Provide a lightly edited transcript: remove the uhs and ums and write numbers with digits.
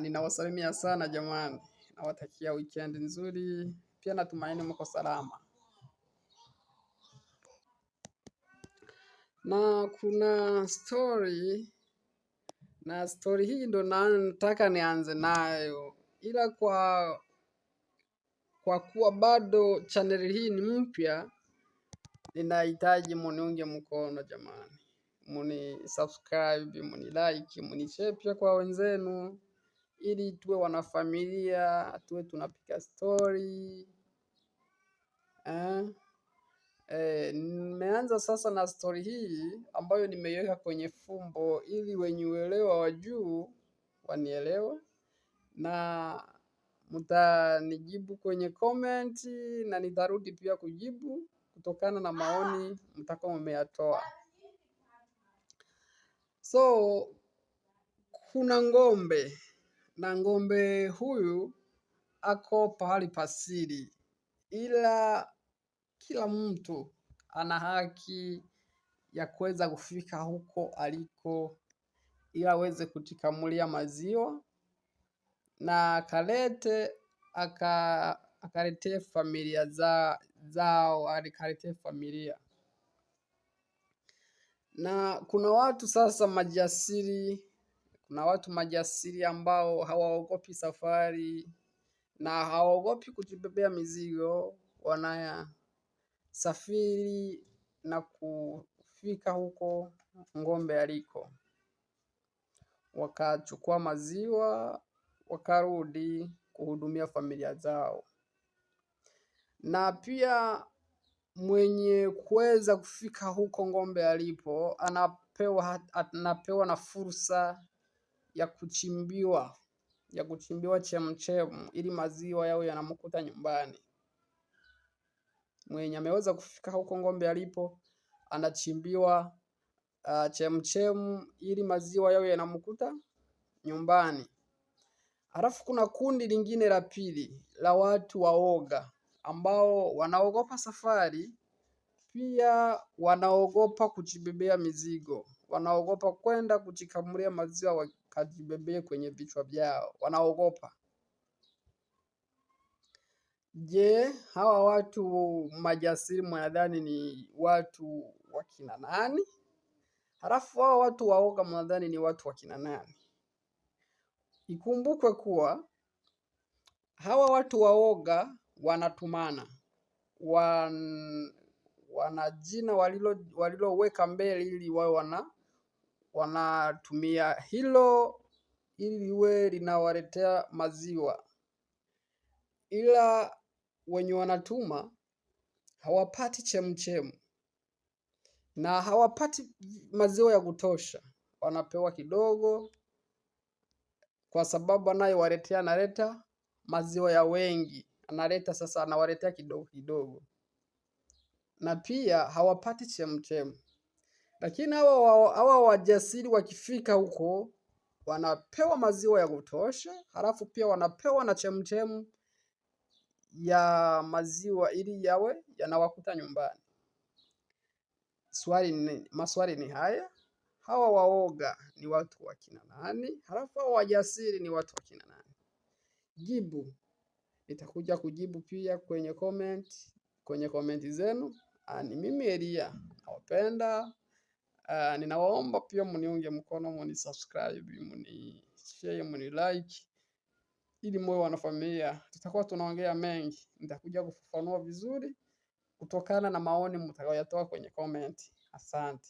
Ninawasalimia sana jamani. Nawatakia weekend nzuri. Pia natumaini mko salama. Na kuna story. Na story hii ndo nataka nianze nayo. Ila kwa kuwa bado channel hii ni mpya, ninahitaji muniunge mkono jamani. Muni subscribe, muni like, muni share pia kwa wenzenu. Ili tuwe wanafamilia, tuwe tunapiga story. Nimeanza sasa na story hii ambayo nimeiweka kwenye fumbo ili wenye uelewa wa juu wanielewe, na mtanijibu kwenye comment na nitarudi pia kujibu kutokana na maoni mtakao mmeyatoa. So kuna ng'ombe na ng'ombe huyu ako pahali pa siri, ila kila mtu ana haki ya kuweza kufika huko aliko ili aweze kujikamulia maziwa na akaletee familia zao, akaletee familia. Na kuna watu sasa majasiri, kuna watu majasiri ambao hawaogopi safari na hawaogopi kujibebea mizigo. Wanasafiri na kufika huko ng'ombe aliko, wakachukua maziwa, wakarudi kuhudumia familia zao. Na pia mwenye kuweza kufika huko ng'ombe alipo anapewa na fursa ya kuchimbiwa chemchem ili maziwa yao yanamkuta nyumbani. Mwenye ameweza kufika huko ng'ombe alipo anachimbiwa chemchem ili maziwa yao yanamkuta nyumbani. Halafu kuna kundi lingine la pili la watu waoga ambao wanaogopa safari, pia wanaogopa kujibebea mizigo, wanaogopa kwenda kujikamulia maziwa wakajibebee kwenye vichwa vyao, wanaogopa. Je, hawa watu majasiri mnadhani ni watu wa kina nani? Halafu hawa watu waoga mnadhani ni watu wa kina nani? Ikumbukwe kuwa hawa watu waoga wanatumana, wana jina waliloweka mbele ili wawe wanatumia hilo ili liwe linawaletea maziwa, ila wenye wanatuma hawapati chemchem na hawapati maziwa ya kutosha, wanapewa kidogo kwa sababu anayewaletea analeta maziwa ya wengi, anawaletea kidogo kidogo, na pia hawapati chemchem. Lakini hawa wajasiri wakifika huko wanapewa maziwa ya kutosha, halafu pia wanapewa na chemchem ya maziwa ili yawe yanawakuta nyumbani. Maswali ni haya: hawa waoga ni watu wa kina nani? Halafu hawa wajasiri ni watu wa kina nani? Jibu nitakuja kujibu pia kwenye comment zenu. Ni mimi Elia, nawapenda. Ninawaomba pia mniunge mkono, mnisubscribe, mnishare, mnilike ili muwe wanafamilia. Tutakuwa tunaongea mengi, nitakuja kufafanua vizuri kutokana na maoni mtakayoyatoa kwenye comment. Asante.